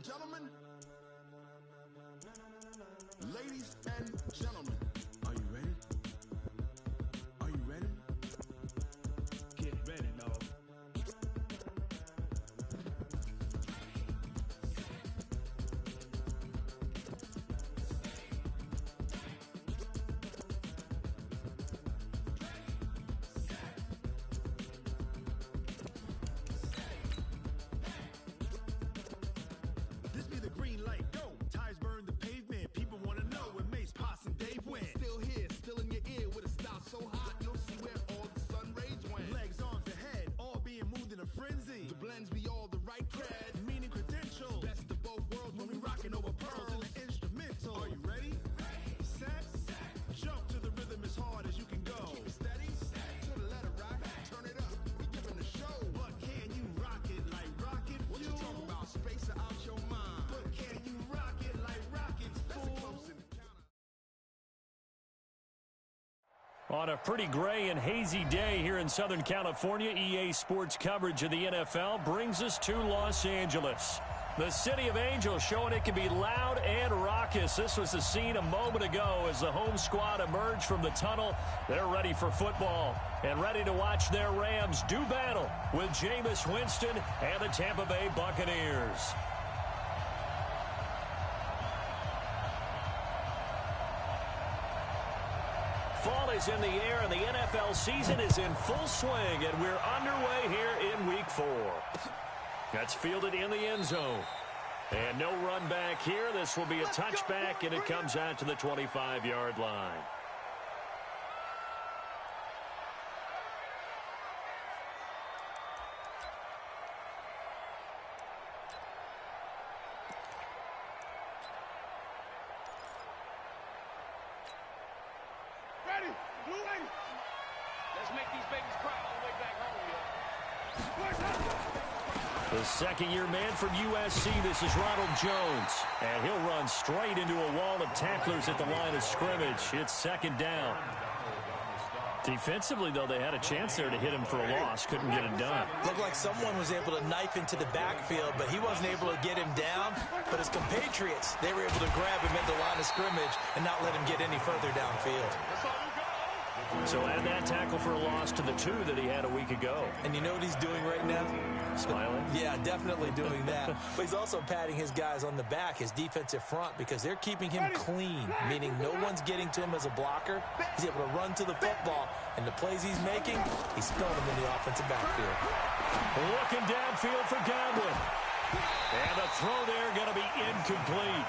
and gentlemen, ladies and gentlemen, are you ready? Are you ready? Get ready, dog. This be the green light, go. Tires burn the pavement. People want to know where Mace, Potts, and Dave went. Still here, still in your ear with a style so hot, you'll see where all the sun rays went. Legs, arms, and head, all being moved in a frenzy. The blends be all the right cred, meaning credentials. Best of both worlds when we rocking over pearls in the instrumental. Are you ready? Set, jump to the rhythm as hard as you can go. Keep it steady, to the letter right. Turn it up, we giving the show. But can you rock it like rocket fuel? What you talking about? Space out your mind. But can you rock it like rockets, fool? On a pretty gray and hazy day here in Southern California, EA Sports coverage of the NFL brings us to Los Angeles. The City of Angels showing it can be loud and raucous. This was the scene a moment ago as the home squad emerged from the tunnel. They're ready for football and ready to watch their Rams do battle with Jameis Winston and the Tampa Bay Buccaneers. Fall is in the air, and the NFL season is in full swing, and we're underway here in Week 4. That's fielded in the end zone. And no run back here. This will be a touchback, and it comes out to the 25-yard line. Ready? You ready? Let's make these babies cry all the way back home, yo. The second-year man from USC, this is Ronald Jones. And he'll run straight into a wall of tacklers at the line of scrimmage. It's second down. Defensively, though, they had a chance there to hit him for a loss. Couldn't get it done. Looked like someone was able to knife into the backfield, but he wasn't able to get him down. But his compatriots, they were able to grab him at the line of scrimmage and not let him get any further downfield. So add that tackle for a loss to the 2 that he had a week ago. And you know what he's doing right now? Smiling? Yeah, definitely doing that. But he's also patting his guys on the back, his defensive front, because they're keeping him clean, meaning no one's getting to him as a blocker. He's able to run to the football, and the plays he's making, he's throwing them in the offensive backfield. Looking downfield for Godwin. And the throw there going to be incomplete.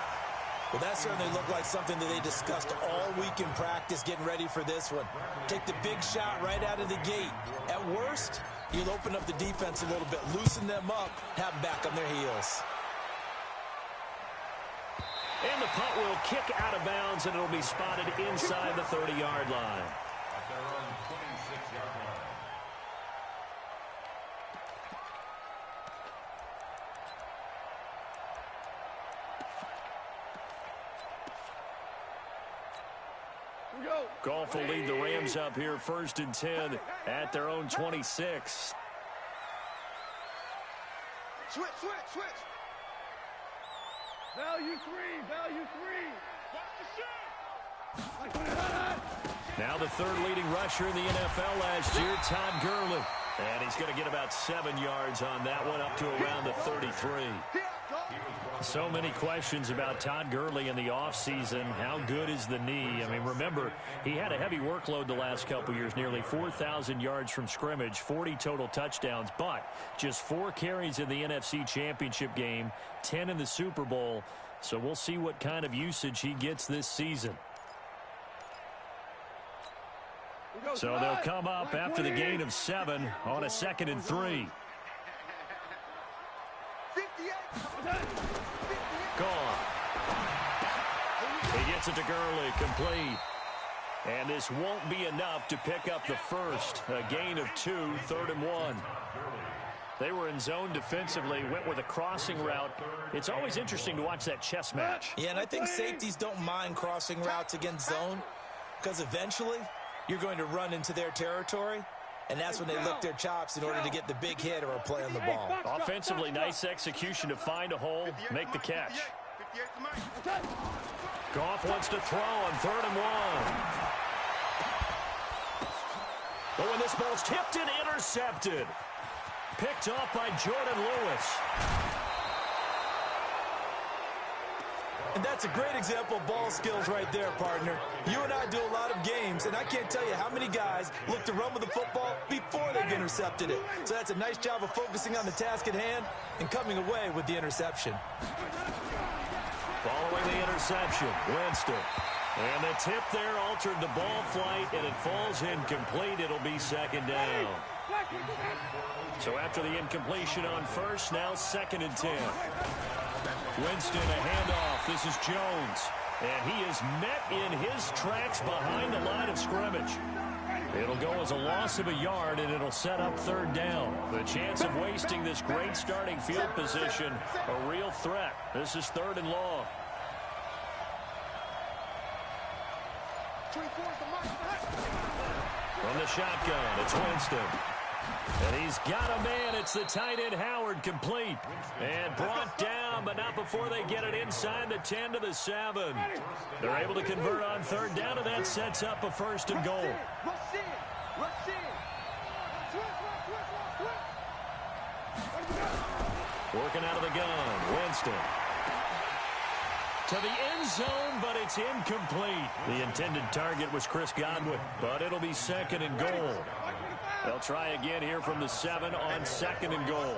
Well, that certainly looked like something that they discussed all week in practice getting ready for this one. Take the big shot right out of the gate. At worst, you'll open up the defense a little bit, loosen them up, have them back on their heels. And the punt will kick out of bounds, and it'll be spotted inside the 30-yard line. At their own 26-yard line. Goff will lead the Rams up here first and 10 at their own 26. Switch. Value three. Watch the shot. Now the third leading rusher in the NFL last year, Todd Gurley. And he's going to get about 7 yards on that one, up to around the 33. So many questions about Todd Gurley in the offseason. How good is the knee? I mean, remember, he had a heavy workload the last couple years, nearly 4,000 yards from scrimmage, 40 total touchdowns, but just 4 carries in the NFC Championship game, 10 in the Super Bowl. So we'll see what kind of usage he gets this season. So they'll come up after the gain of 7 on a 2nd and 3. Gone. He gets it to Gurley, complete. And this won't be enough to pick up the first. A gain of 2, 3rd and 1. They were in zone defensively, went with a crossing route. It's always interesting to watch that chess match. Yeah, and I think safeties don't mind crossing routes against zone because eventually you're going to run into their territory. and that's when they lick their chops in order to get the big hit or a play on the ball. Offensively, nice execution to find a hole, make the catch. Goff wants to throw on 3rd and 1. But when this ball's tipped and intercepted. Picked off by Jordan Lewis. And that's a great example of ball skills right there, partner. You and I do a lot of games, and I can't tell you how many guys look to run with the football before they've intercepted it. So that's a nice job of focusing on the task at hand and coming away with the interception. Following the interception, Winston. And the tip there altered the ball flight, and it falls incomplete. It'll be 2nd down. So after the incompletion on 1st, now 2nd and 10. Winston, a handoff. This is Jones. And he is met in his tracks behind the line of scrimmage. It'll go as a loss of a yard, and it'll set up 3rd down. The chance of wasting this great starting field position, a real threat. This is 3rd and long. From the shotgun, it's Winston. And he's got a man. It's the tight end, Howard, complete. And brought down, but not before they get it inside the 10 to the 7. They're able to convert on 3rd down, and that sets up a 1st and goal. Working out of the gun, Winston. To the end zone, but it's incomplete. The intended target was Chris Godwin, but it'll be 2nd and goal. They'll try again here from the 7 on 2nd and goal.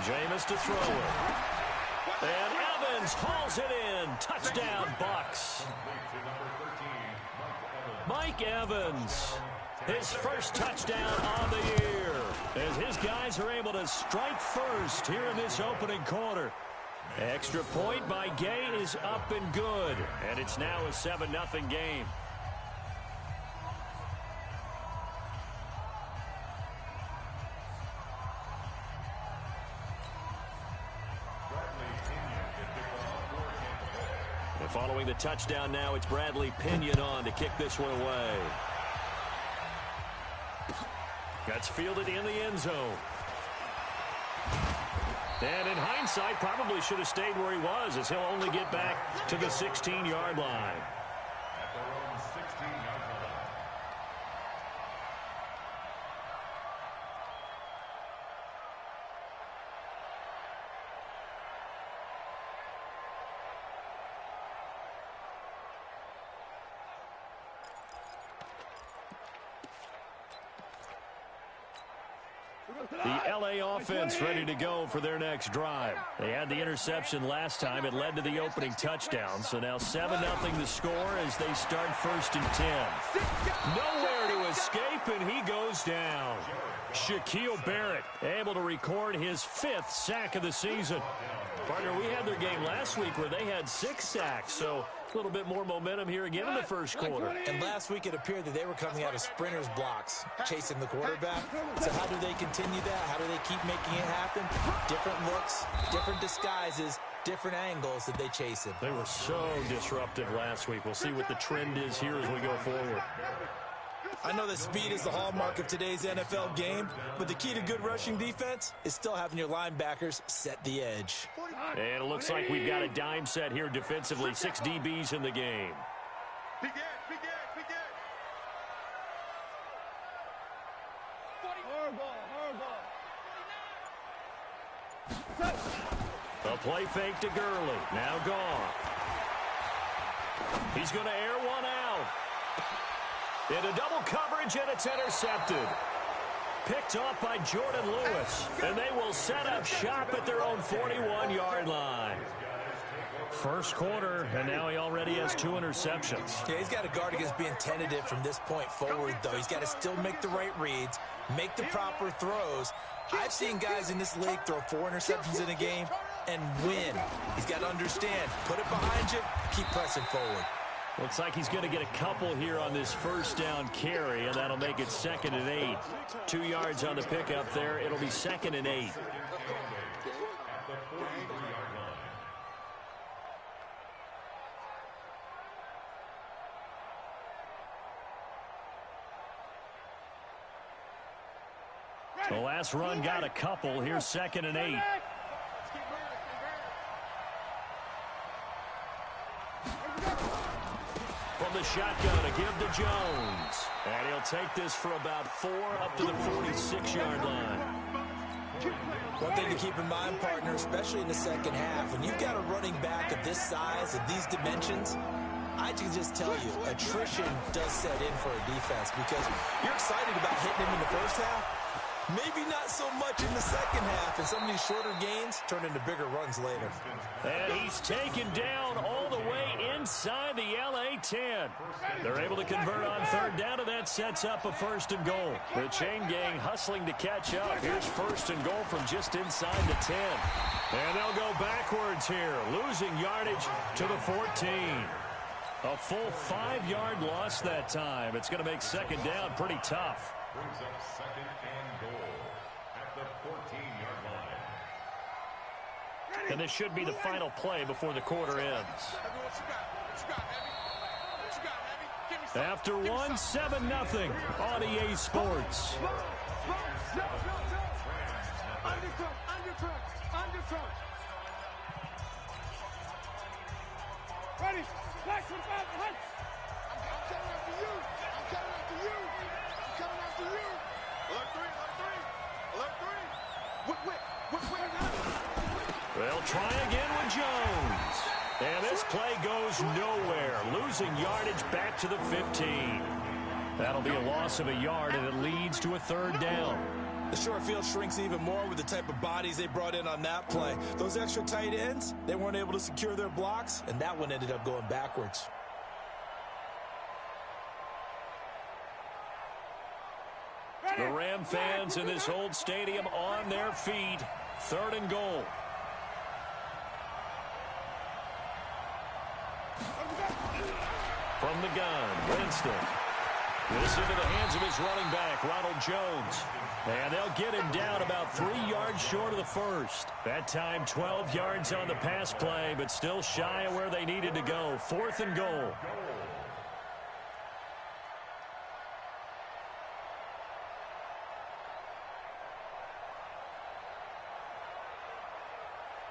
Jameis to throw it. And Evans hauls it in. Touchdown, Bucks. Mike Evans, his first touchdown on the year, as his guys are able to strike first here in this opening quarter. Extra point by Gay is up and good, and it's now a 7-0 game. And following the touchdown now, it's Bradley Pinion on to kick this one away. That's fielded in the end zone. And in hindsight, probably should have stayed where he was, as he'll only get back to the 16-yard line. At their own 16-yard line. The LA offense ready to go for their next drive. They had the interception last time. It led to the opening touchdown. So now 7-0 the score as they start 1st and 10. Nowhere to escape, and he goes down. Shaquille Barrett able to record his 5th sack of the season. Partner, we had their game last week where they had 6 sacks, so a little bit more momentum here again in the first quarter. And last week it appeared that they were coming out of sprinters blocks, chasing the quarterback. So how do they continue that? How do they keep making it happen? Different looks, different disguises, different angles that they chase him. They were so disruptive last week. We'll see what the trend is here as we go forward. I know that speed is the hallmark of today's NFL game, but the key to good rushing defense is still having your linebackers set the edge. And it looks like we've got a dime set here defensively. 6 DBs in the game. A play fake to Gurley. Now gone. He's going to air one out. Into double coverage, and it's intercepted. Picked off by Jordan Lewis. And they will set up shop at their own 41-yard line. First quarter, and now he already has 2 interceptions. Yeah, he's got to guard against being tentative from this point forward, though. He's got to still make the right reads, make the proper throws. I've seen guys in this league throw 4 interceptions in a game and win. He's got to understand, put it behind you, keep pressing forward. Looks like he's going to get a couple here on this first down carry, and that'll make it 2nd and 8. 2 yards on the pickup there. It'll be 2nd and 8. The last run got a couple. Here's 2nd and 8. From the shotgun, a give to Jones. And he'll take this for about 4 up to the 46-yard line. One thing to keep in mind, partner, especially in the second half, when you've got a running back of this size, of these dimensions, I can just tell you, attrition does set in for a defense because you're excited about hitting him in the first half. Maybe not so much in the second half, and some of these shorter gains turn into bigger runs later. And he's taken down all the way inside the LA 10. They're able to convert on 3rd down, and that sets up a 1st and goal. The chain gang hustling to catch up. Here's 1st and goal from just inside the 10. And they'll go backwards here, losing yardage to the 14. A full 5-yard loss that time. It's going to make 2nd down pretty tough. Brings up 2nd and goal at the 14-yard line. And this should be the final play before the quarter ends. After 1, 7-0 on EA Sports. Ready? Flex from back. I'm coming after you. I'm coming after you. I'm coming after you. Alert 3. Alert 3. Alert 3. They'll try again with Jones. And this play goes nowhere. Losing yardage back to the 15. That'll be a loss of a yard, and it leads to a 3rd down. The short field shrinks even more with the type of bodies they brought in on that play. Those extra tight ends, they weren't able to secure their blocks, and that one ended up going backwards. The Ram fans in this old stadium on their feet. 3rd and goal. From the gun, Winston. This into the hands of his running back, Ronald Jones. And they'll get him down about 3 yards short of the 1st. That time 12 yards on the pass play, but still shy of where they needed to go. 4th and goal.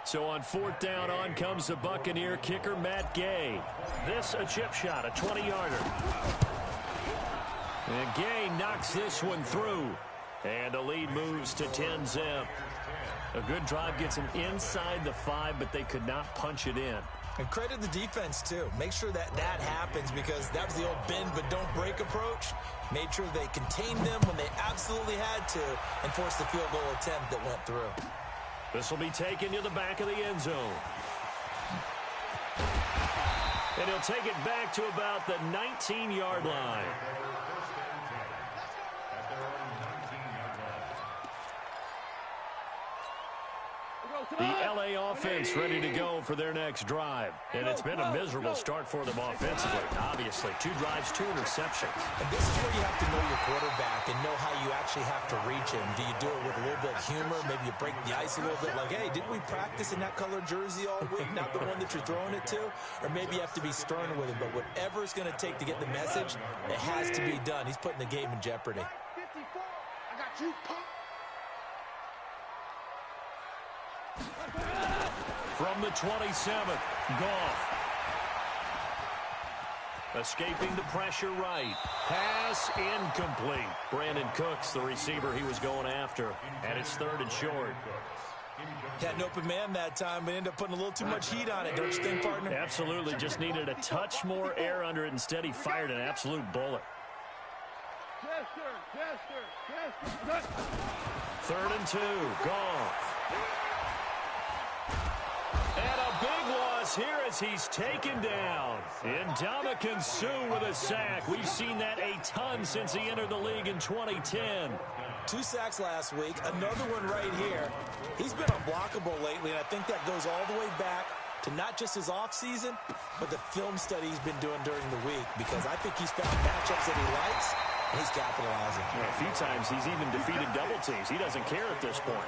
So on 4th down, on comes the Buccaneer kicker, Matt Gay. This a chip shot, a 20-yarder. And Gay knocks this one through. And the lead moves to 10-zip. A good drive gets them inside the 5, but they could not punch it in. And credit the defense, too. Make sure that happens because that was the old bend but don't break approach. Made sure they contained them when they absolutely had to and forced the field goal attempt that went through. This will be taken to the back of the end zone. And he'll take it back to about the 19-yard line. The LA offense ready to go for their next drive. And it's been a miserable start for them offensively. Obviously, 2 drives, 2 interceptions. And this is where you have to know your quarterback and know how you actually have to reach him. Do you do it with a little bit of humor? Maybe you break the ice a little bit like, hey, didn't we practice in that color jersey all week? Not the one that you're throwing it to? Or maybe you have to be stern with him. But whatever it's going to take to get the message, it has to be done. He's putting the game in jeopardy. 54. I got you, punk. From the 27th, Goff. Escaping the pressure right. Pass incomplete. Brandon Cooks, the receiver he was going after. And it's 3rd and short. Had an open man that time, but ended up putting a little too much heat on it, don't you think, partner? Absolutely. Just needed a touch more air under it. Instead, he fired an absolute bullet. 3rd and 2, Goff. And a big loss here as he's taken down. Ndamukong Suh with a sack. We've seen that a ton since he entered the league in 2010. 2 sacks last week, another one right here. He's been unblockable lately, and I think that goes all the way back to not just his offseason, but the film study he's been doing during the week, because I think he's found matchups that he likes, and he's capitalizing. A few times he's even defeated double teams. He doesn't care at this point.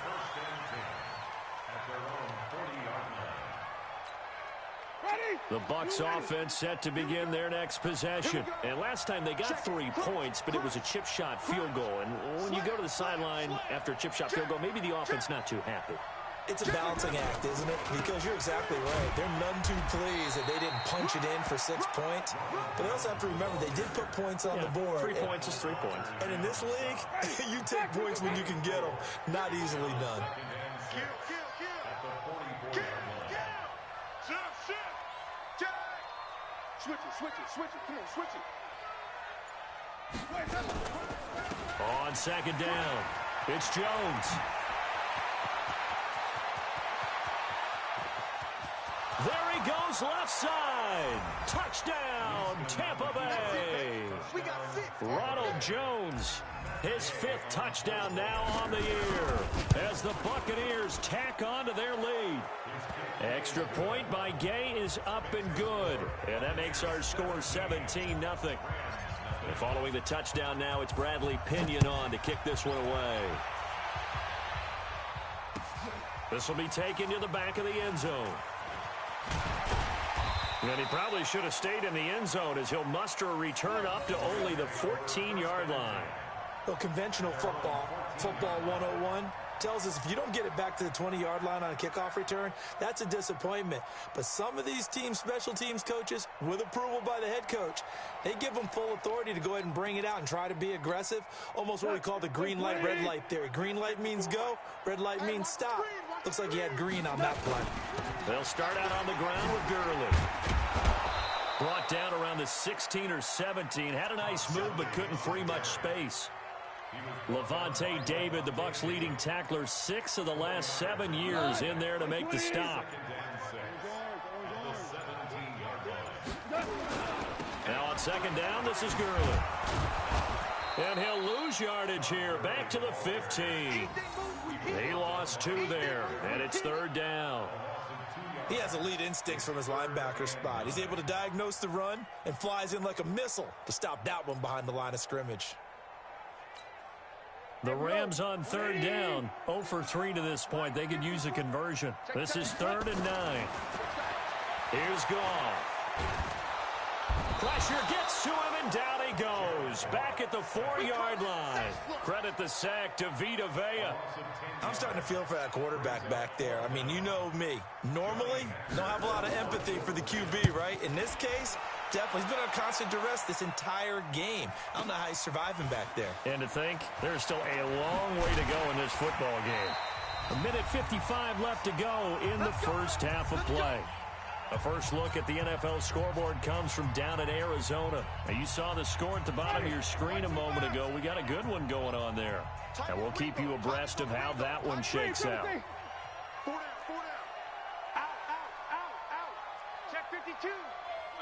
The Bucs offense set to begin their next possession. And last time they got 3 points, but it was a chip shot field goal. And when you go to the sideline after a chip shot field goal, maybe the offense not too happy. It's a balancing act, isn't it? Because you're exactly right. They're none too pleased that they didn't punch it in for 6 points. But they also have to remember they did put points on the board. 3 points is 3 points. And in this league, you take points when you can get them. Not easily done. Switch it. Come on, switch it. On second down, it's Jones. There he goes left side. Touchdown, Tampa Bay. We got 6. Ronald Jones, his 5th touchdown now on the year as the Buccaneers tack on to their lead. Extra point by Gay is up and good. And that makes our score 17-0. And following the touchdown now, it's Bradley Pinion on to kick this one away. This will be taken to the back of the end zone. And he probably should have stayed in the end zone as he'll muster a return up to only the 14-yard line. Well, conventional football 101, tells us if you don't get it back to the 20-yard line on a kickoff return, that's a disappointment. But some of these teams, special teams coaches, with approval by the head coach, they give them full authority to go ahead and bring it out and try to be aggressive. Almost what we call the green light, red light theory. Green light means go, red light means stop. Looks like he had green on that play. They'll start out on the ground with Gurley. Brought down around the 16 or 17. Had a nice move, but couldn't free much space. Levante David, the Bucs' leading tackler, 6 of the last 7 years in there to make the stop. Now on second down, this is Gurley. And he'll lose yardage here, back to the 15. He lost 2 there, and it's 3rd down. He has elite instincts from his linebacker spot. He's able to diagnose the run and flies in like a missile to stop that one behind the line of scrimmage. The Rams on 3rd down, 0 for 3 to this point. They could use a conversion. This is 3rd and 9. Here's Goff. Pressure gets to him, and down he goes. Back at the 4-yard line. Credit the sack to Vita Vea. I'm starting to feel for that quarterback back there. I mean, you know me. Normally, don't have a lot of empathy for the QB, right? In this case, definitely. He's been on constant duress this entire game. I don't know how he's surviving back there. And to think, there's still a long way to go in this football game. 1:55 left to go in the first half of play. A first look at the NFL scoreboard comes from down in Arizona. Now, you saw the score at the bottom of your screen a moment ago. We got a good one going on there. And we'll keep you abreast of how that one shakes out. 4 down. Out. Check 52.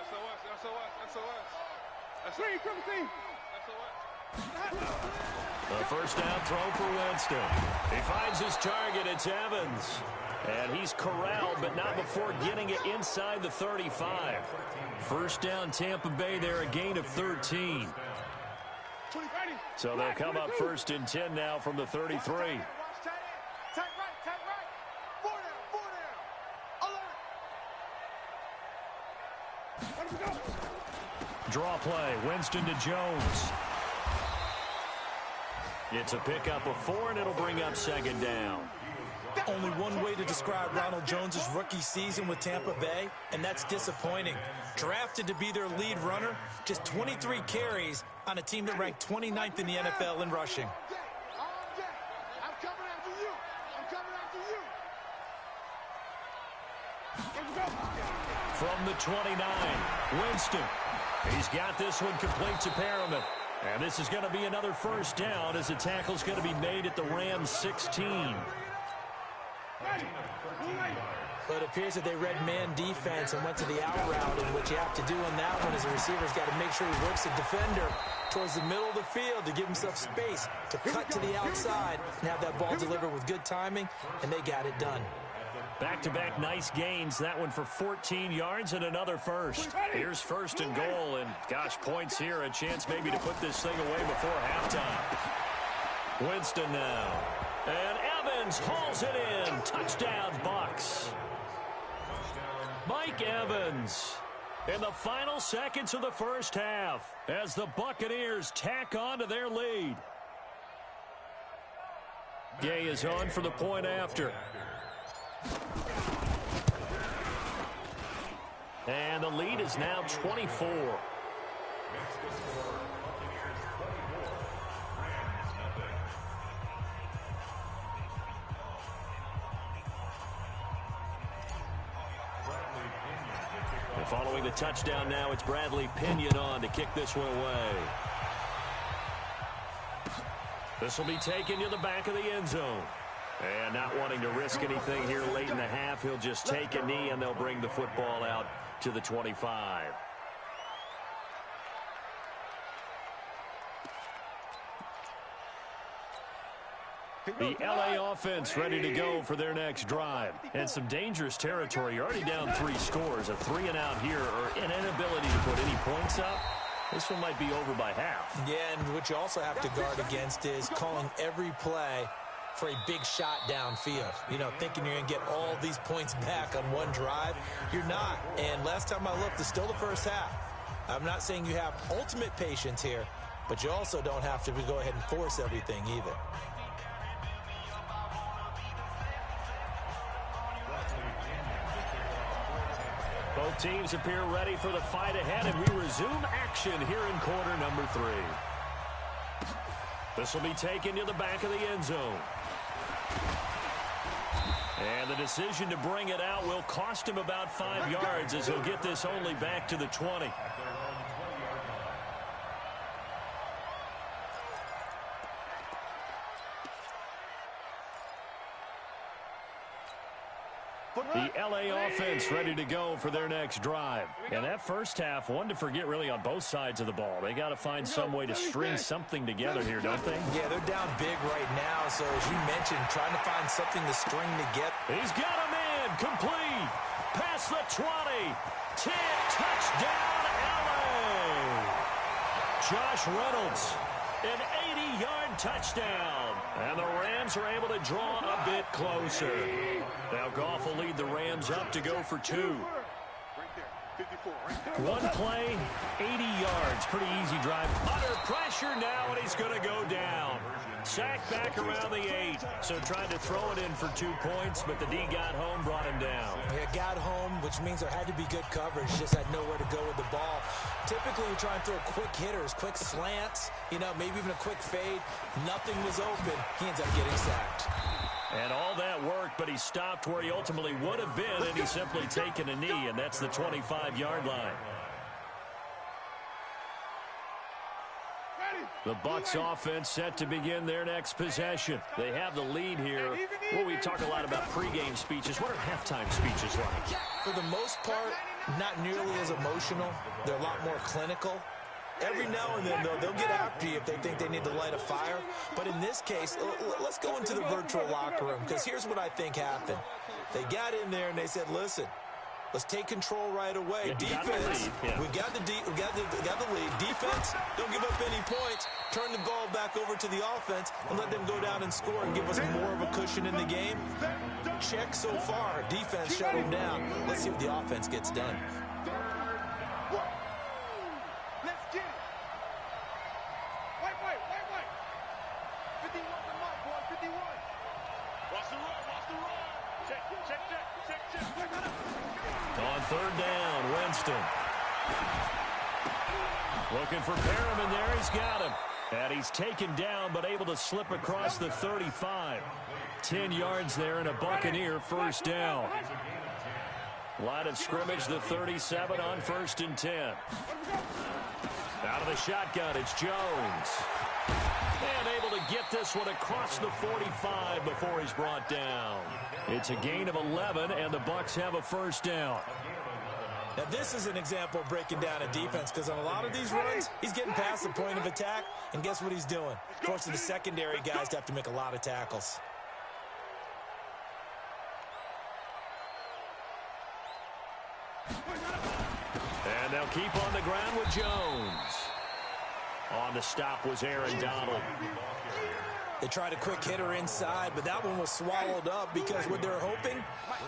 SOS. The first down throw for Winston. He finds his target. It's Evans. And he's corralled, but not before getting it inside the 35. First down, Tampa Bay there, a gain of 13. So they'll come up 1st and 10 now from the 33. Tight right. 4 down. Alert. Draw play, Winston to Jones. It's a pickup of 4, and it'll bring up 2nd down. Only one way to describe Ronald Jones' rookie season with Tampa Bay, and that's disappointing. Drafted to be their lead runner, just 23 carries on a team that ranked 29th in the NFL in rushing. I'm coming after you. From the 29, Winston. He's got this one complete to Perriman. And this is going to be another first down as the tackle's going to be made at the Rams 16. But it appears that they read man defense and went to the out route, and what you have to do on that one is the receiver's got to make sure he works the defender towards the middle of the field to give himself space to cut to the outside and have that ball delivered with good timing, and they got it done. Back-to-back nice gains. That one for 14 yards and another first. Here's 1st and goal, and gosh, points here. A chance maybe to put this thing away before halftime. Winston now. And Evans hauls it in. Touchdown, Bucs. Mike Evans. In the final seconds of the first half, as the Buccaneers tack on to their lead. Gay is on for the point after. And the lead is now 24. And following the touchdown now, it's Bradley Pinion on to kick this one away. This will be taken to the back of the end zone. And not wanting to risk anything here late in the half, he'll just take a knee and they'll bring the football out to the 25. The LA offense ready to go for their next drive. And some dangerous territory. You're already down 3 scores. A 3-and-out here or an inability to put any points up. This one might be over by half. Yeah, and what you also have to guard against is calling every play for a big shot downfield. You know, thinking you're going to get all these points back on one drive. You're not. And last time I looked, it's still the first half. I'm not saying you have ultimate patience here, but you also don't have to go ahead and force everything either. Both teams appear ready for the fight ahead, and we resume action here in quarter number 3. This will be taken to the back of the end zone. And the decision to bring it out will cost him about 5 yards as he'll get this only back to the 20. The LA offense ready to go for their next drive. And that first half, one to forget really on both sides of the ball. They got to find some way to string something together here, don't they? Yeah, they're down big right now. So as you mentioned, trying to find something to string together. He's got a man complete. Past the 20. 10, touchdown LA. Josh Reynolds, an 80-yard touchdown. And the Rams are able to draw a bit closer. Now Goff will lead the Rams up to go for 2. One play, 80 yards. Pretty easy drive. Under pressure now, and he's going to go down. Sacked back around the 8. So tried to throw it in for 2 points, but the D got home, brought him down. Yeah, got home, which means there had to be good coverage. Just had nowhere to go with the ball. Typically, we try and throw quick hitters, quick slants, you know, maybe even a quick fade. Nothing was open. He ends up getting sacked. And all that worked, but he stopped where he ultimately would have been, and he's simply taken a knee, and that's the 25-yard line. The Bucs offense set to begin their next possession. They have the lead here. Well, we talk a lot about pregame speeches. What are halftime speeches like? For the most part, not nearly as emotional. They're a lot more clinical. Every now and then, though, they'll get after you if they think they need to light a fire. But in this case, let's go into the virtual locker room, because here's what I think happened. They got in there and they said, listen, let's take control right away. Defense, we got the lead. Defense, don't give up any points. Turn the ball back over to the offense and let them go down and score and give us more of a cushion in the game. Check so far. Defense shut them down. Let's see what the offense gets done. On third down, Winston. Looking for Perriman there. He's got him. And he's taken down, but able to slip across the 35. 10 yards there and a Buccaneer first down. Line of scrimmage, the 37 on 1st and 10. Out of the shotgun, it's Jones. And able to get this one across the 45 before he's brought down. It's a gain of 11, and the Bucs have a first down. Now, this is an example of breaking down a defense, because on a lot of these runs, he's getting past the point of attack, and guess what he's doing? Forcing the secondary guys to have to make a lot of tackles. And they'll keep on the ground with Jones. On the stop was Aaron Donald. They tried a quick hitter inside, but that one was swallowed up because what they're hoping,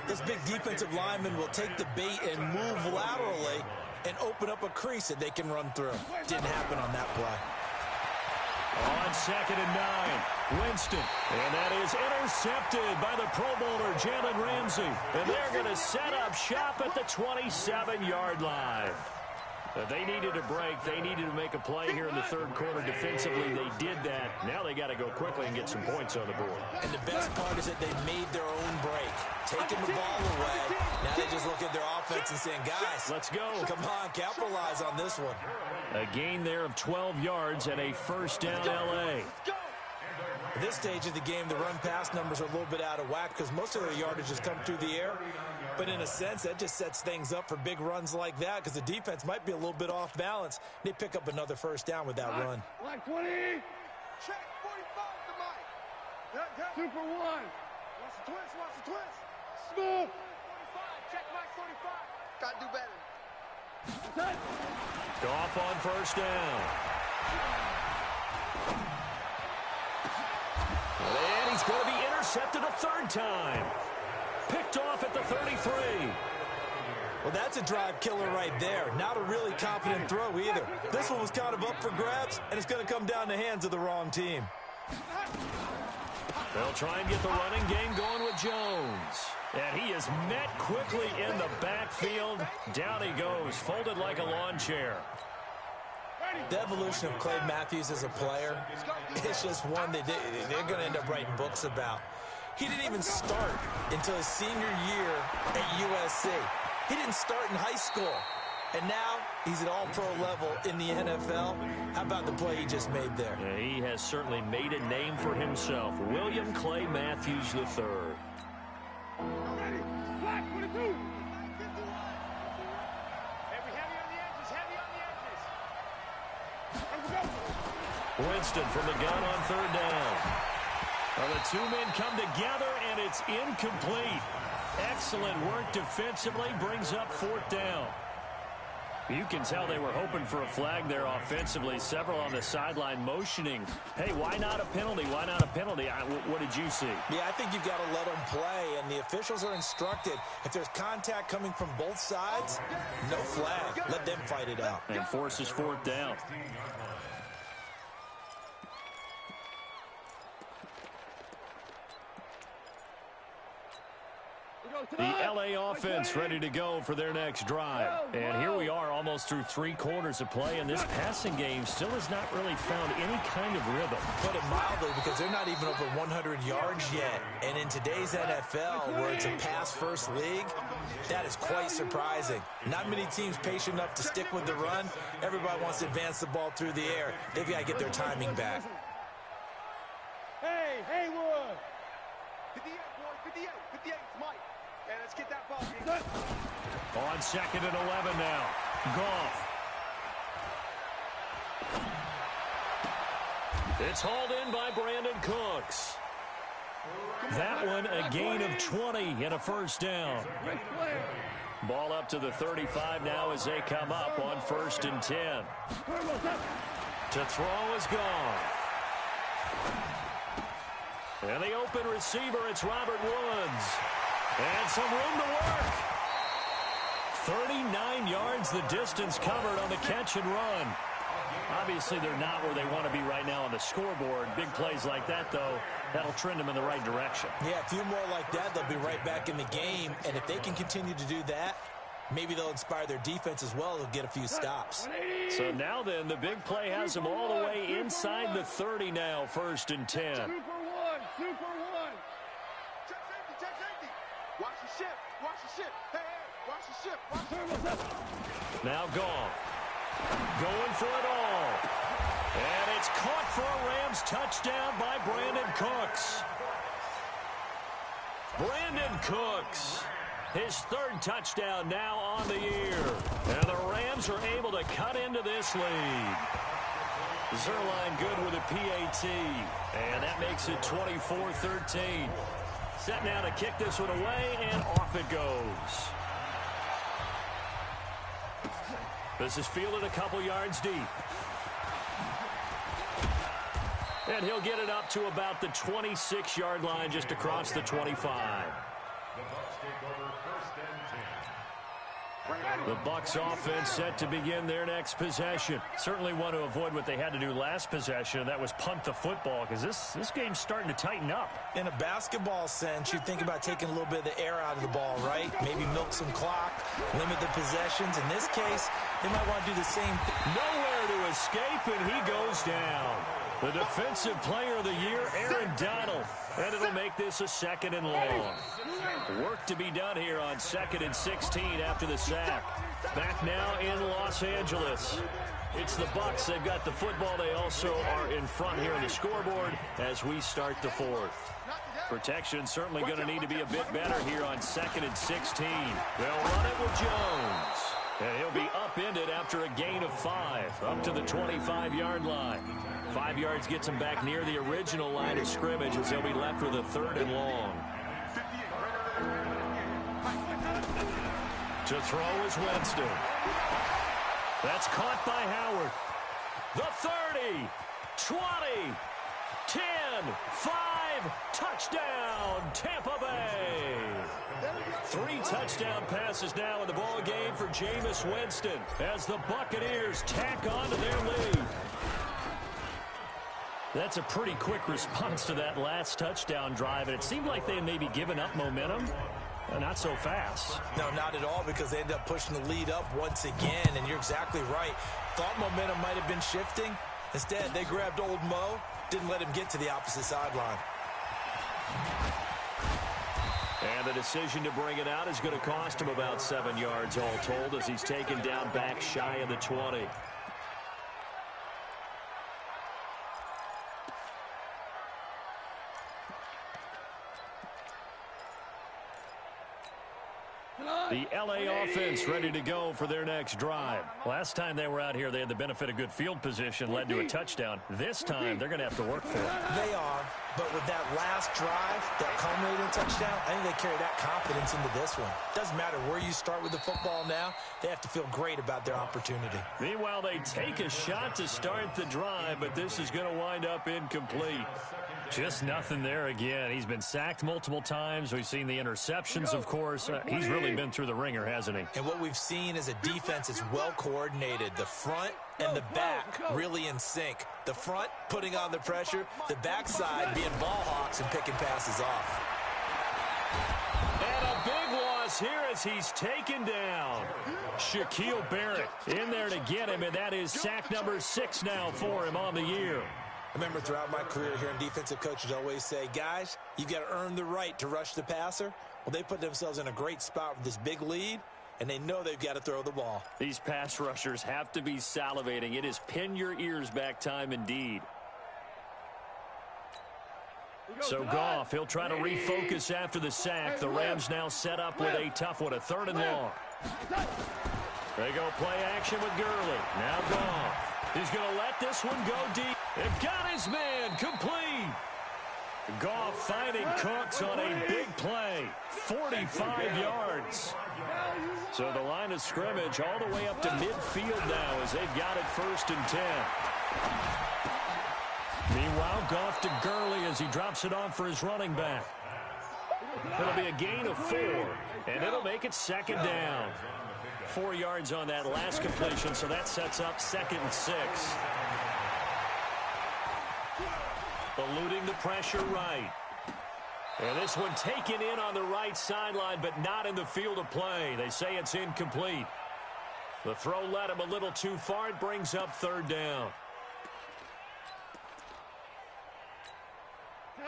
this big defensive lineman will take the bait and move laterally and open up a crease that they can run through. Didn't happen on that play. On 2nd and 9, Winston. And that is intercepted by the Pro Bowler, Jalen Ramsey. And they're going to set up shop at the 27-yard line. They needed a break. They needed to make a play here in the third quarter defensively. They did that. Now they got to go quickly and get some points on the board. And the best part is that they made their own break, taking the ball away. Now they just look at their offense and saying, guys, let's go. Come on, capitalize on this one. A gain there of 12 yards and a first down L.A. At this stage of the game, the run-pass numbers are a little bit out of whack because most of their yardage has come through the air. But in a sense, that just sets things up for big runs like that because the defense might be a little bit off balance. They pick up another first down with that run. Like 20. Check 45 to Mike. 2 for 1. Watch the twist, watch the twist. Smooth. 45, check Mike 45. Gotta do better. Goff on first down. And he's going to be intercepted a third time. Picked off at the 33. Well, that's a drive killer right there. Not a really confident throw either. This one was kind of up for grabs, and it's going to come down the hands of the wrong team. They'll try and get the running game going with Jones. And he is met quickly in the backfield. Down he goes, folded like a lawn chair. The evolution of Clay Matthews as a player, it's just one that they're going to end up writing books about. He didn't even start until his senior year at USC. He didn't start in high school. And now he's at all-pro level in the NFL. How about the play he just made there? Yeah, he has certainly made a name for himself. William Clay Matthews III. Ready. Black 22. Winston from the gun on third down. Well, the two men come together, and it's incomplete. Excellent work defensively, brings up fourth down. You can tell they were hoping for a flag there offensively. Several on the sideline motioning. Hey, why not a penalty? Why not a penalty? What did you see? Yeah, I think you've got to let them play, and the officials are instructed. If there's contact coming from both sides, no flag. Let them fight it out. And forces fourth down. The L.A. offense ready to go for their next drive. And here we are almost through 3 quarters of play, and this passing game still has not really found any kind of rhythm. Put it mildly, because they're not even over 100 yards yet. And in today's NFL, where it's a pass-first league, that is quite surprising. Not many teams patient enough to stick with the run. Everybody wants to advance the ball through the air. They've got to get their timing back. Hey, Haywood. 58, boy, 58, 58, Mike. Okay, let's get that ball. On 2nd and 11 now. Goff. It's hauled in by Brandon Cooks. That one a gain of 20 and a first down. Ball up to the 35 now as they come up on 1st and 10. To throw is Goff. And the open receiver, it's Robert Woods. And some room to work. 39 yards the distance covered on the catch and run. Obviously, they're not where they want to be right now on the scoreboard. Big plays like that, though, that'll trend them in the right direction. Yeah, a few more like that, they'll be right back in the game. And if they can continue to do that, maybe they'll inspire their defense as well. They'll get a few stops. So now then, the big play has them all the way inside the 30 now, 1st and 10. 2 for 1, 2 for 1. Check safety. Watch the ship, watch the ship. Hey, watch the ship, watch the ship. Now Goff. Going for it all. And it's caught for a Rams touchdown by Brandon Cooks. Brandon Cooks. His 3rd touchdown now on the year. And the Rams are able to cut into this lead. Zerline good with a PAT. And that makes it 24-13. Set now to kick this one away, and off it goes. This is fielded a couple yards deep. And he'll get it up to about the 26-yard line, just across the 25. The Bucs take over 1st and 10. The Bucs offense set to begin their next possession. Certainly want to avoid what they had to do last possession, and that was punt the football, because this game's starting to tighten up. In a basketball sense, you think about taking a little bit of the air out of the ball, right? Maybe milk some clock, limit the possessions. In this case, they might want to do the same thing. Nowhere to escape, and he goes down. The Defensive Player of the Year, Aaron Donald. And it'll make this a 2nd and long. Work to be done here on 2nd and 16 after the sack. Back now in Los Angeles. It's the Bucs. They've got the football. They also are in front here on the scoreboard as we start the 4th. Protection certainly going to need to be a bit better here on 2nd and 16. They'll run it with Jones. And he'll be upended after a gain of 5, up to the 25-yard line. 5 yards gets him back near the original line of scrimmage as they'll be left with a 3rd and long. To throw is Winston. That's caught by Howard. The 30, 20, 10, 5, touchdown, Tampa Bay. 3 touchdown passes now in the ball game for Jameis Winston as the Buccaneers tack on to their lead. That's a pretty quick response to that last touchdown drive, and it seemed like they had maybe given up momentum. Not so fast. No, not at all, because they ended up pushing the lead up once again, and you're exactly right. Thought momentum might have been shifting. Instead, they grabbed old Mo, didn't let him get to the opposite sideline. And the decision to bring it out is going to cost him about 7 yards all told as he's taken down back shy of the 20. The L.A. offense ready to go for their next drive. Last time they were out here, they had the benefit of good field position, led to a touchdown. This time, they're going to have to work for it. They are, but with that last drive, that culminating touchdown, I think they carry that confidence into this one. Doesn't matter where you start with the football now, they have to feel great about their opportunity. Meanwhile, they take a shot to start the drive, but this is going to wind up incomplete. Just nothing there again. He's been sacked multiple times. We've seen the interceptions, of course. He's really been through the ringer, hasn't he? And what we've seen is a defense that's well coordinated. The front and the back really in sync. The front putting on the pressure, the backside being ball hawks and picking passes off. And a big loss here as he's taken down. Shaquille Barrett in there to get him, and that is sack number 6 now for him on the year. I remember throughout my career here in defensive coaches always say, guys, you've got to earn the right to rush the passer. Well, they put themselves in a great spot with this big lead, and they know they've got to throw the ball. These pass rushers have to be salivating. It is pin your ears back time indeed. So Goff, he'll try to refocus after the sack. The Rams now set up with a tough one, a 3rd and long. They go play action with Gurley. Now Goff. He's going to let this one go deep. It got his man complete. Goff finding Cooks on a big play. 45 yards. So the line of scrimmage all the way up to midfield now as they've got it 1st and 10. Meanwhile, Goff to Gurley as he drops it off for his running back. It'll be a gain of 4, and it'll make it 2nd down. 4 yards on that last completion, so that sets up 2nd and 6. Eluding the pressure right. And this one taken in on the right sideline, but not in the field of play. They say it's incomplete. The throw led him a little too far. It brings up 3rd down.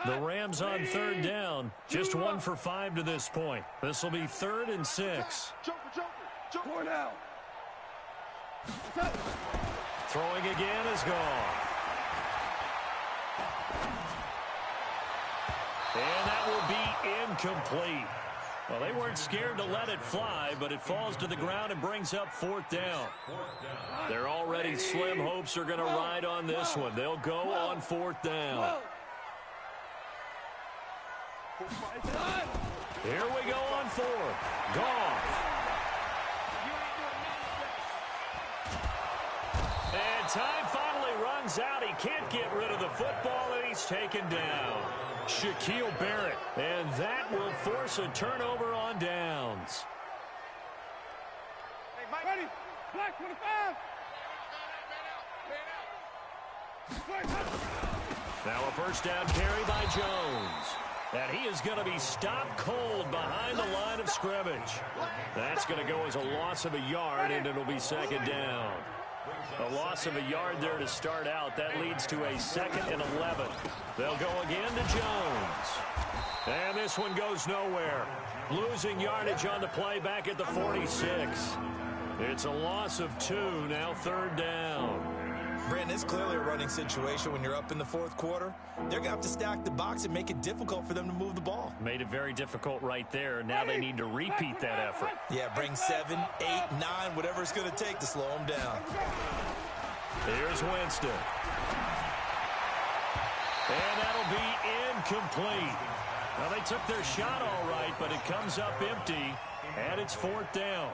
The Rams on 3rd down. Just 1 for 5 to this point. This will be 3rd and 6. Throwing again is gone. And that will be incomplete. Well, they weren't scared to let it fly, but it falls to the ground and brings up 4th down. Their already slim hopes are going to ride on this one. They'll go on 4th down. Here we go on 4th. Goff. And time finally runs runs out. He can't get rid of the football, and he's taken down. Shaquille Barrett. And that will force a turnover on downs. Hey, Mike. Ready. Black 25. Now a first down carry by Jones. And he is going to be stopped cold behind the line of scrimmage. That's going to go as a loss of a yard, and it'll be second down. A loss of a yard there to start out. That leads to a 2nd and 11. They'll go again to Jones. And this one goes nowhere. Losing yardage on the play back at the 46. It's a loss of 2, now 3rd down. Brandon, it's clearly a running situation when you're up in the 4th quarter. They're going to have to stack the box and make it difficult for them to move the ball. Made it very difficult right there. Now they need to repeat that effort. Yeah, bring 7, 8, 9, whatever it's going to take to slow them down. Here's Winston. And that'll be incomplete. Well, they took their shot all right, but it comes up empty, and it's 4th down.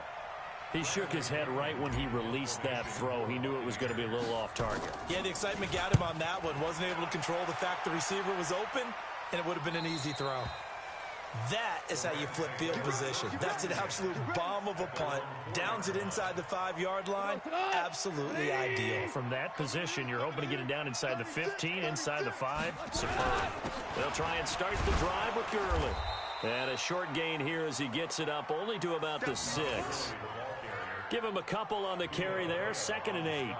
He shook his head right when he released that throw. He knew it was going to be a little off target. Yeah, the excitement got him on that one. Wasn't able to control the fact the receiver was open, and it would have been an easy throw. That is how you flip field position. That's an absolute bomb of a punt. Downs it inside the 5-yard line. Absolutely ideal. From that position, you're hoping to get it down inside the 15, inside the 5. Superb. They'll try and start the drive with Gurley. And a short gain here as he gets it up only to about the 6. Give him a couple on the carry there, 2nd and 8.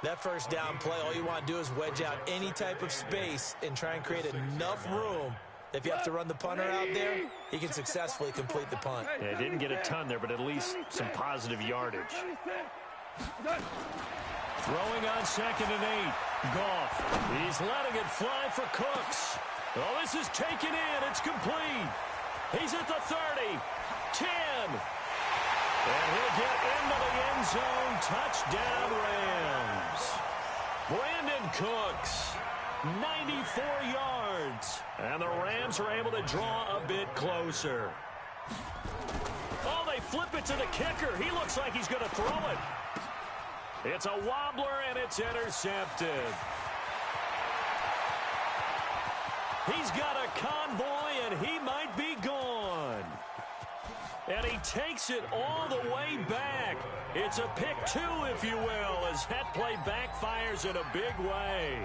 That first down play, all you want to do is wedge out any type of space and try and create enough room. If you have to run the punter out there, he can successfully complete the punt. Yeah, didn't get a ton there, but at least some positive yardage. Throwing on 2nd and 8. Goff. He's letting it fly for Cooks. Oh, this is taken in. It's complete. He's at the 30. 10. And he'll get into the end zone. Touchdown, Rams. Brandon Cooks, 94 yards. And the Rams are able to draw a bit closer. Oh, they flip it to the kicker. He looks like he's going to throw it. It's a wobbler, and it's intercepted. He's got a convoy, and he might be gone. And he takes it all the way back. It's a pick 2, if you will, as that play backfires in a big way.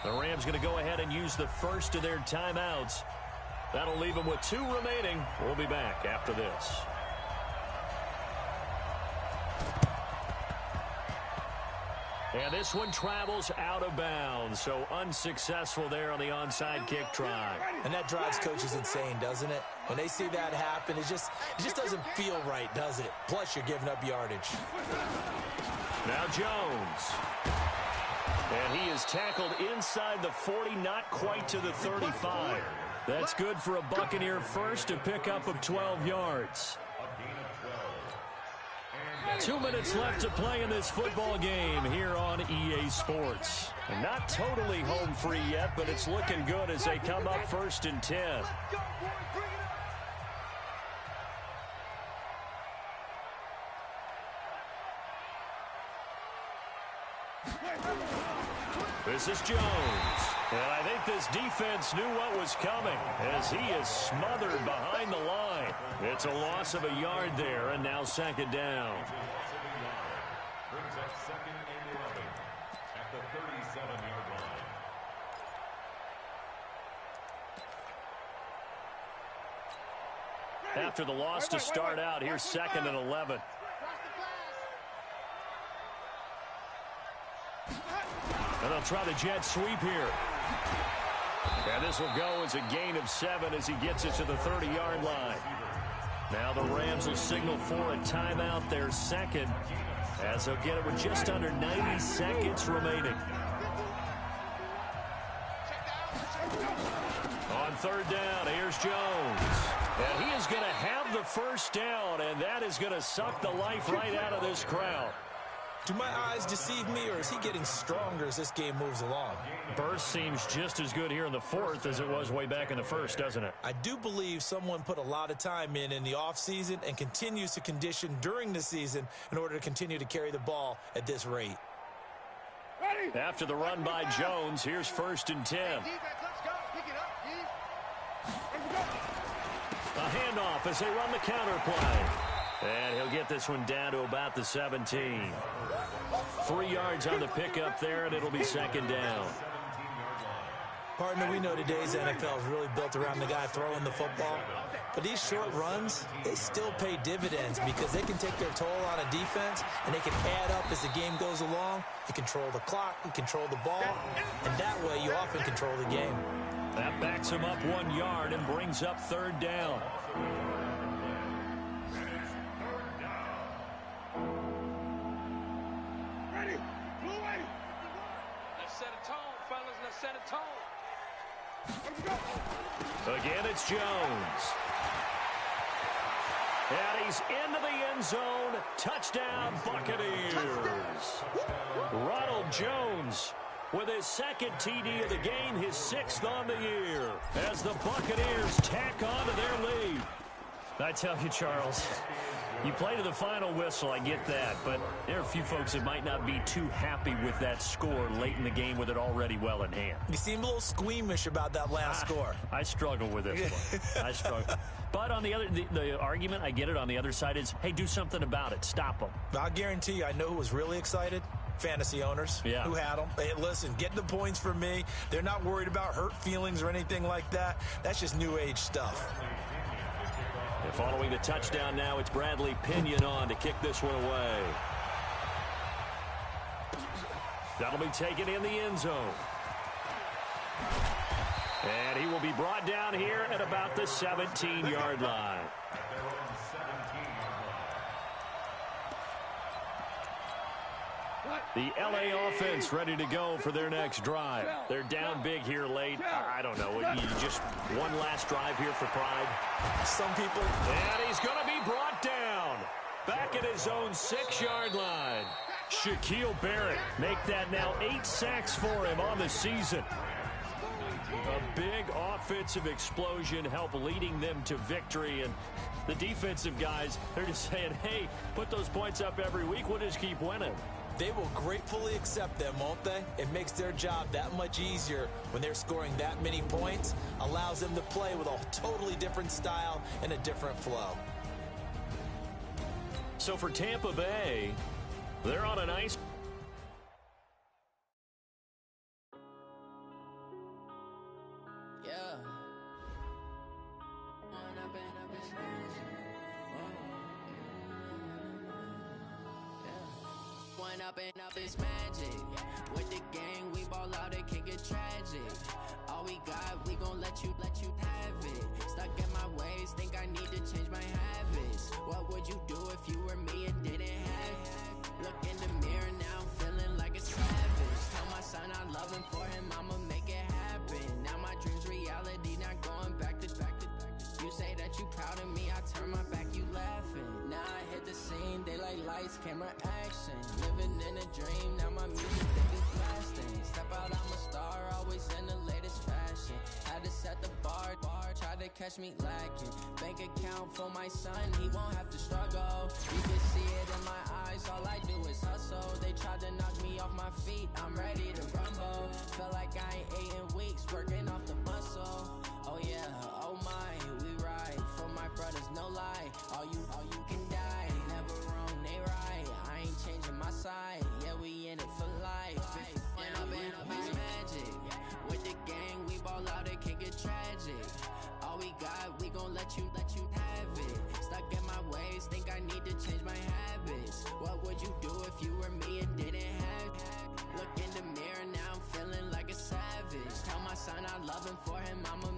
The Rams going to go ahead and use the first of their timeouts. That'll leave them with 2 remaining. We'll be back after this. And this one travels out of bounds, so unsuccessful there on the onside kick try. And that drives coaches insane, doesn't it? When they see that happen, it just doesn't feel right, does it? Plus, you're giving up yardage. Now Jones. And he is tackled inside the 40, not quite to the 35. That's good for a Buccaneer first, a pickup of 12 yards. 2 minutes left to play in this football game here on EA Sports. And not totally home free yet, but it's looking good as they come up 1st and 10. This is Jones. And I think this defense knew what was coming as he is smothered behind the line. It's a loss of a yard there, and now 2nd down. Brings up 2nd and 11 at the 37-yard line. After the loss to start out, here's 2nd and 11. And they'll try the jet sweep here. And this will go as a gain of 7 as he gets it to the 30-yard line. Now the Rams will signal for a timeout, their 2nd, as they'll get it with just under 90 seconds remaining. On 3rd down, here's Jones. And he is going to have the first down, and that is going to suck the life right out of this crowd. Do my eyes deceive me, or is he getting stronger as this game moves along? Burst seems just as good here in the fourth as it was way back in the first, doesn't it? I do believe someone put a lot of time in the offseason and continues to condition during the season in order to continue to carry the ball at this rate. After the run by Jones, here's 1st and 10. A handoff as they run the counter play. And he'll get this one down to about the 17. 3 yards on the pickup there, and it'll be 2nd down. Partner, we know today's NFL is really built around the guy throwing the football. But these short runs, they still pay dividends because they can take their toll on a defense, and they can add up as the game goes along. You control the clock, you control the ball, and that way you often control the game. That backs him up 1 yard and brings up 3rd down. Let's set a tone, fellas. Let's set a tone. Again, it's Jones. And he's into the end zone. Touchdown, Buccaneers. Ronald Jones with his 2nd TD of the game, his 6th on the year, as the Buccaneers tack on to their lead. I tell you, Charles, you play to the final whistle, I get that, but there are a few folks that might not be too happy with that score late in the game with it already well in hand. You seem a little squeamish about that last score. I struggle with this one. I struggle. But on the other, the argument, I get it, on the other side is, hey, do something about it. Stop them. I'll guarantee you, I know who was really excited. Fantasy owners who had them. Hey, listen, get the points for me. They're not worried about hurt feelings or anything like that. That's just new age stuff. And following the touchdown now, it's Bradley Pinion on to kick this one away. That'll be taken in the end zone. And he will be brought down here at about the 17-yard line. The LA offense ready to go for their next drive. They're down big here late. I don't know. Just one last drive here for pride. Some people. And he's going to be brought down. Back at his own 6-yard line. Shaquille Barrett make that now 8 sacks for him on the season. A big offensive explosion help leading them to victory. And the defensive guys, they're just saying, hey, put those points up every week. We'll just keep winning. They will gratefully accept them, won't they? It makes their job that much easier when they're scoring that many points. Allows them to play with a totally different style and a different flow. So for Tampa Bay, they're on a nice... Up is magic. With the gang, we ball out, it can get tragic. All we got, we gon' let you have it. Stuck in my ways, think I need to change my habits. What would you do if you were me and didn't have it? Look in the mirror, now I'm feeling like a savage. Tell my son I love him, for him I'ma make it happen. Now my dream's reality, not going back to. You say that you proud of me, I turn my back, you laughing. Now I hit the scene, daylight lights, camera action. Living in a dream, now my music, they be blasting. Step out, I'm a star, always in the latest fashion. Had to set the bar, try to catch me lacking. Bank account for my son, he won't have to struggle. You can see it in my eyes, all I do is hustle. They tried to knock me off my feet, I'm ready to rumble. Feel like I ain't ate in weeks, working off the muscle. Oh yeah, oh my, we ride for my brothers, no lie. All you can die, never wrong, they right. I ain't changing my side, yeah, we in it for life. When up is magic. With the gang, we ball out, it can get tragic. All we got, we gon' let you have it. Stuck in my ways, think I need to change my habits. What would you do if you were me and didn't have it? Look in the mirror, now I'm feeling like a savage. Tell my son I love him, for him I'ma